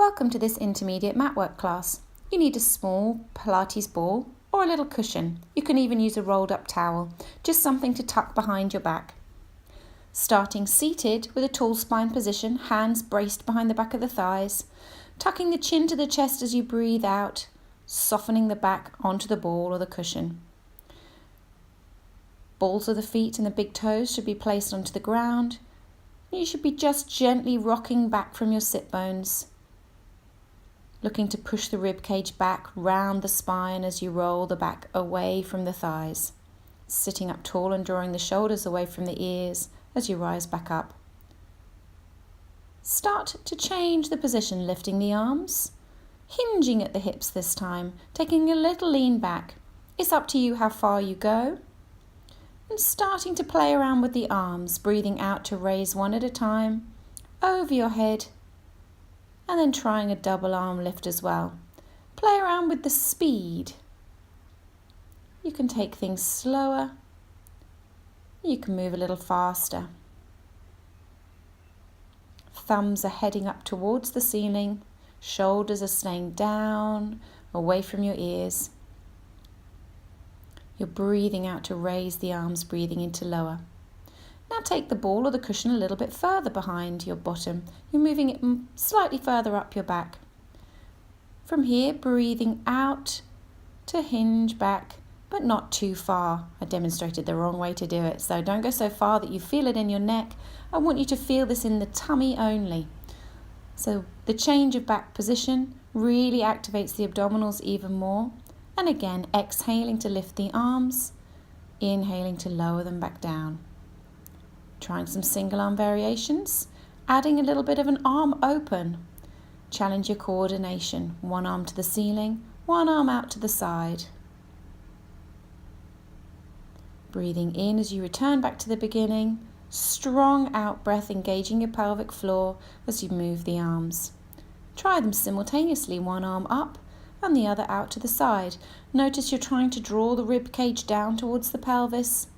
Welcome to this intermediate mat work class. You need a small Pilates ball or a little cushion. You can even use a rolled up towel, just something to tuck behind your back. Starting seated with a tall spine position, hands braced behind the back of the thighs, tucking the chin to the chest as you breathe out, softening the back onto the ball or the cushion. Balls of the feet and the big toes should be placed onto the ground. You should be just gently rocking back from your sit bones, looking to push the rib cage back round the spine as you roll the back away from the thighs, sitting up tall and drawing the shoulders away from the ears as you rise back up. Start to change the position, lifting the arms, hinging at the hips this time, taking a little lean back. It's up to you how far you go. And starting to play around with the arms, breathing out to raise one at a time, over your head, and then trying a double arm lift as well. Play around with the speed. You can take things slower. You can move a little faster. Thumbs are heading up towards the ceiling. Shoulders are staying down, away from your ears. You're breathing out to raise the arms, breathing in to lower. Now take the ball or the cushion a little bit further behind your bottom. You're moving it slightly further up your back. From here, breathing out to hinge back, but not too far. I demonstrated the wrong way to do it, so don't go so far that you feel it in your neck. I want you to feel this in the tummy only. So the change of back position really activates the abdominals even more. And again, exhaling to lift the arms, inhaling to lower them back down. Trying some single arm variations, adding a little bit of an arm open. Challenge your coordination. One arm to the ceiling, one arm out to the side. Breathing in as you return back to the beginning. Strong out breath, engaging your pelvic floor as you move the arms. Try them simultaneously, one arm up and the other out to the side. Notice you're trying to draw the rib cage down towards the pelvis,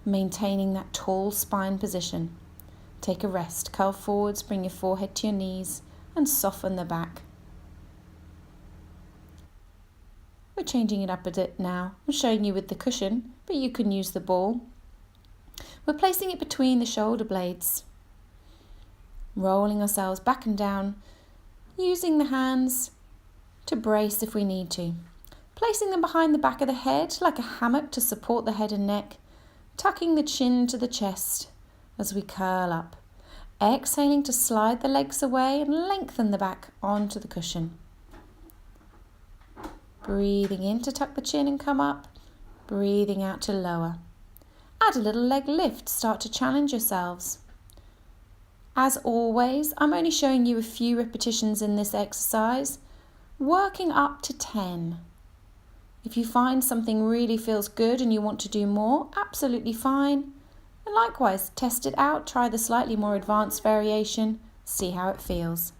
maintaining that tall spine position. Take a rest, curl forwards, bring your forehead to your knees and soften the back. We're changing it up a bit now. I'm showing you with the cushion, but you can use the ball. We're placing it between the shoulder blades, rolling ourselves back and down, using the hands to brace if we need to. Placing them behind the back of the head like a hammock to support the head and neck, tucking the chin to the chest as we curl up. Exhaling to slide the legs away and lengthen the back onto the cushion. Breathing in to tuck the chin and come up, breathing out to lower. Add a little leg lift, start to challenge yourselves. As always, I'm only showing you a few repetitions in this exercise, working up to 10. If you find something really feels good and you want to do more, absolutely fine. And likewise, test it out, try the slightly more advanced variation, see how it feels.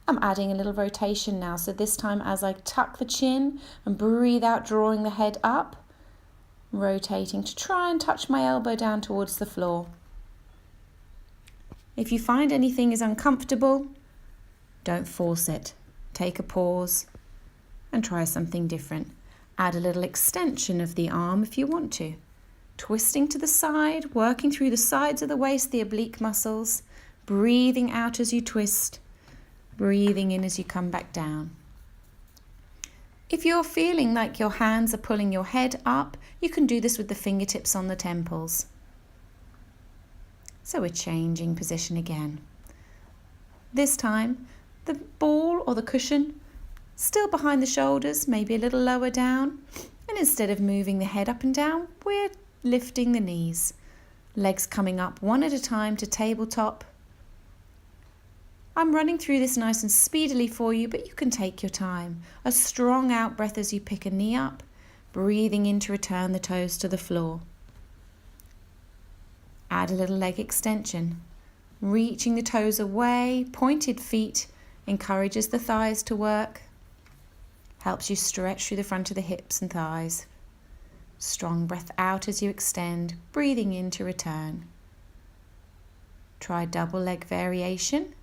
I'm adding a little rotation now, so this time as I tuck the chin and breathe out, drawing the head up, rotating to try and touch my elbow down towards the floor. If you find anything is uncomfortable, don't force it. Take a pause and try something different. Add a little extension of the arm if you want to. Twisting to the side, working through the sides of the waist, the oblique muscles. Breathing out as you twist. Breathing in as you come back down. If you're feeling like your hands are pulling your head up, you can do this with the fingertips on the temples. So we're changing position again. This time, the ball or the cushion still behind the shoulders, maybe a little lower down. And instead of moving the head up and down, we're lifting the knees. Legs coming up one at a time to tabletop. I'm running through this nice and speedily for you, but you can take your time. A strong out breath as you pick a knee up, breathing in to return the toes to the floor. Add a little leg extension. Reaching the toes away, pointed feet encourages the thighs to work. Helps you stretch through the front of the hips and thighs. Strong breath out as you extend, breathing in to return. Try double leg variation.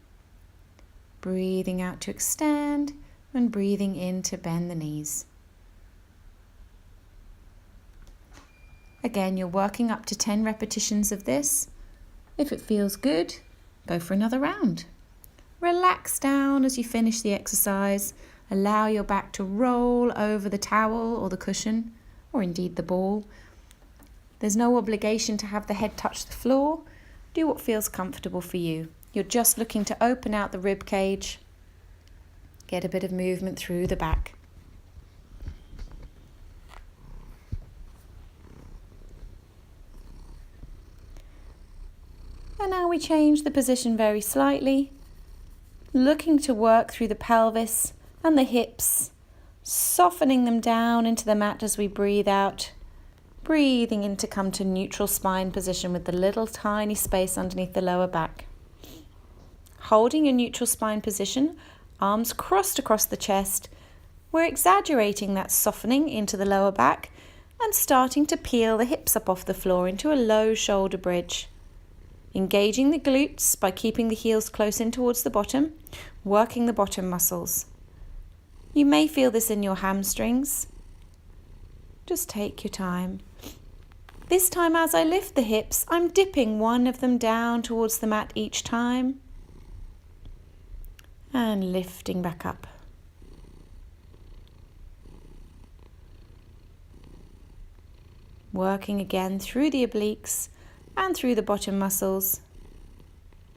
Breathing out to extend and breathing in to bend the knees. Again, you're working up to 10 repetitions of this. If it feels good, go for another round. Relax down as you finish the exercise. Allow your back to roll over the towel or the cushion, or indeed the ball. There's no obligation to have the head touch the floor. Do what feels comfortable for you. You're just looking to open out the rib cage. Get a bit of movement through the back. And now we change the position very slightly, looking to work through the pelvis and the hips, softening them down into the mat as we breathe out, breathing in to come to neutral spine position with the little tiny space underneath the lower back. Holding your neutral spine position, arms crossed across the chest, we're exaggerating that softening into the lower back and starting to peel the hips up off the floor into a low shoulder bridge. Engaging the glutes by keeping the heels close in towards the bottom, working the bottom muscles. You may feel this in your hamstrings. Just take your time. This time as I lift the hips, I'm dipping one of them down towards the mat each time and lifting back up. Working again through the obliques and through the bottom muscles,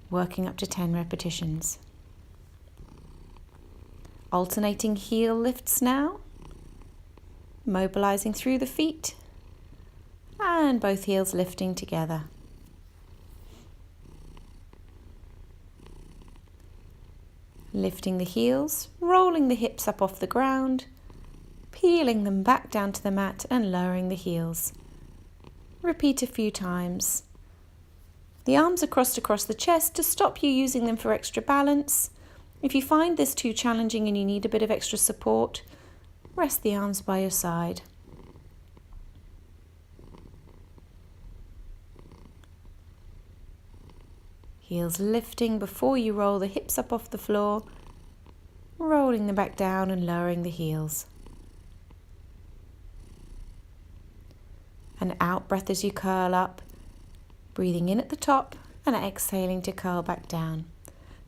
working up to 10 repetitions. Alternating heel lifts now, mobilizing through the feet and both heels lifting together. Lifting the heels, rolling the hips up off the ground, peeling them back down to the mat and lowering the heels. Repeat a few times. The arms are crossed across the chest to stop you using them for extra balance. If you find this too challenging and you need a bit of extra support, rest the arms by your side. Heels lifting before you roll the hips up off the floor, rolling them back down and lowering the heels. An out breath as you curl up, breathing in at the top and exhaling to curl back down.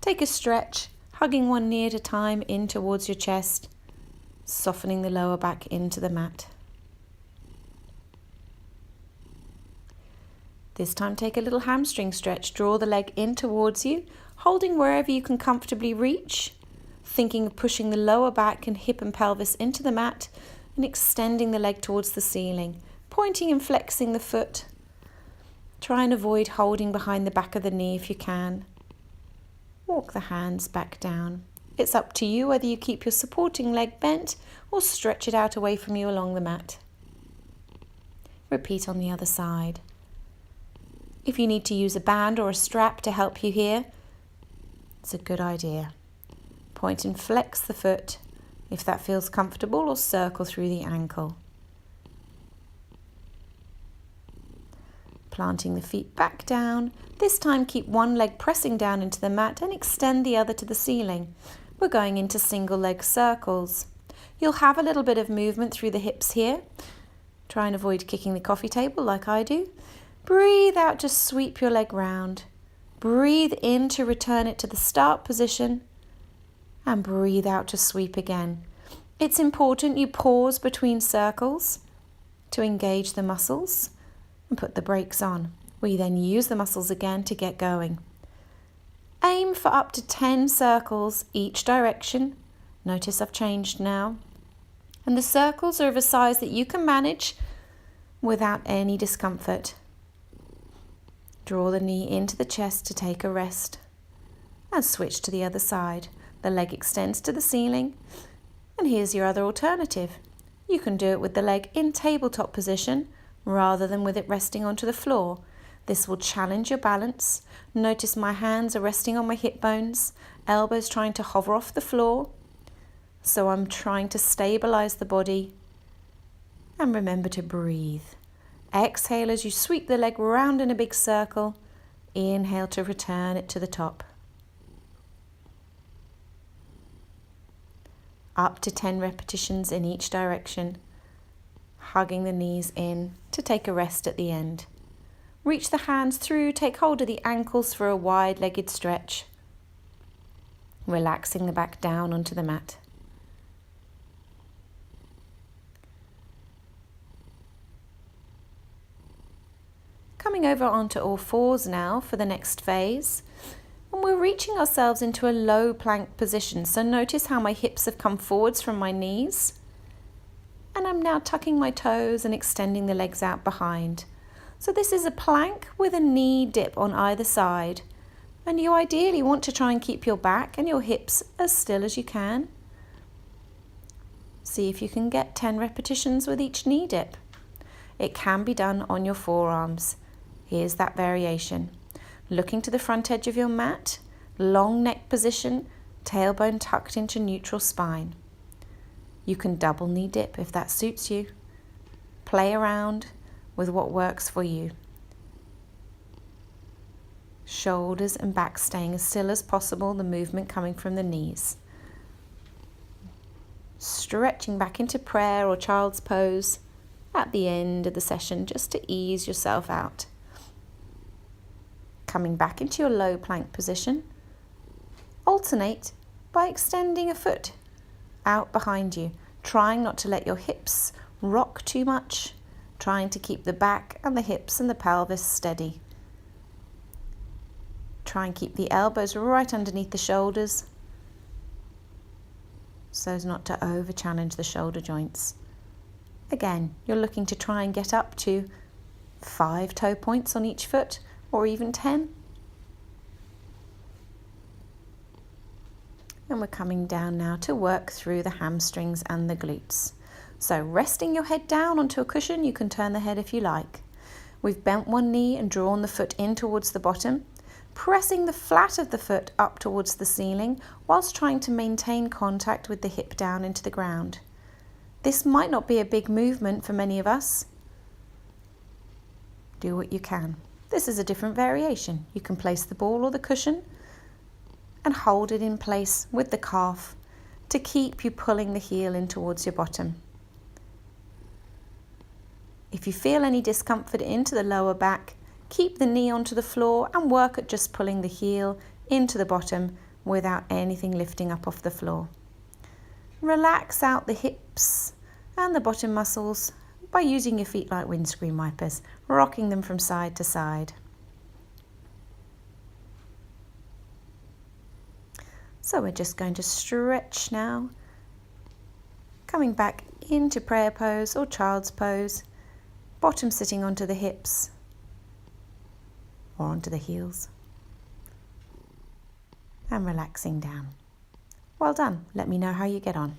Take a stretch, hugging one knee at a time in towards your chest, softening the lower back into the mat. This time take a little hamstring stretch. Draw the leg in towards you, holding wherever you can comfortably reach, thinking of pushing the lower back and hip and pelvis into the mat and extending the leg towards the ceiling, pointing and flexing the foot. Try and avoid holding behind the back of the knee if you can. Walk the hands back down. It's up to you whether you keep your supporting leg bent or stretch it out away from you along the mat. Repeat on the other side. If you need to use a band or a strap to help you here, it's a good idea. Point and flex the foot if that feels comfortable, or circle through the ankle. Planting the feet back down. This time keep one leg pressing down into the mat and extend the other to the ceiling. We're going into single leg circles. You'll have a little bit of movement through the hips here. Try and avoid kicking the coffee table like I do. Breathe out to sweep your leg round. Breathe in to return it to the start position. And breathe out to sweep again. It's important you pause between circles to engage the muscles and put the brakes on. We then use the muscles again to get going. Aim for up to 10 circles each direction. Notice I've changed now. And the circles are of a size that you can manage without any discomfort. Draw the knee into the chest to take a rest. And switch to the other side. The leg extends to the ceiling. And here's your other alternative. You can do it with the leg in tabletop position rather than with it resting onto the floor. This will challenge your balance. Notice my hands are resting on my hip bones, elbows trying to hover off the floor. So I'm trying to stabilize the body. And remember to breathe. Exhale as you sweep the leg round in a big circle. Inhale to return it to the top. up to 10 repetitions in each direction, hugging the knees in to take a rest at the end. Reach the hands through, take hold of the ankles for a wide-legged stretch, relaxing the back down onto the mat. Coming over onto all fours now for the next phase. And we're reaching ourselves into a low plank position. So notice how my hips have come forwards from my knees. And I'm now tucking my toes and extending the legs out behind. So this is a plank with a knee dip on either side. And you ideally want to try and keep your back and your hips as still as you can. See if you can get 10 repetitions with each knee dip. It can be done on your forearms. Here's that variation. Looking to the front edge of your mat, long neck position, tailbone tucked into neutral spine. You can double knee dip if that suits you. Play around with what works for you. Shoulders and back staying as still as possible, the movement coming from the knees. Stretching back into prayer or child's pose at the end of the session just to ease yourself out. Coming back into your low plank position. Alternate by extending a foot out behind you, trying not to let your hips rock too much, trying to keep the back and the hips and the pelvis steady. Try and keep the elbows right underneath the shoulders so as not to over challenge the shoulder joints. Again, you're looking to try and get up to 5 toe points on each foot, or even 10. And we're coming down now to work through the hamstrings and the glutes. So resting your head down onto a cushion, you can turn the head if you like. We've bent one knee and drawn the foot in towards the bottom, pressing the flat of the foot up towards the ceiling whilst trying to maintain contact with the hip down into the ground. This might not be a big movement for many of us. Do what you can. This is a different variation. You can place the ball or the cushion and hold it in place with the calf to keep you pulling the heel in towards your bottom. If you feel any discomfort into the lower back, keep the knee onto the floor and work at just pulling the heel into the bottom without anything lifting up off the floor. Relax out the hips and the bottom muscles by using your feet like windscreen wipers, rocking them from side to side. So we're just going to stretch now, coming back into prayer pose or child's pose, bottom sitting onto the hips or onto the heels, and relaxing down. Well done. Let me know how you get on.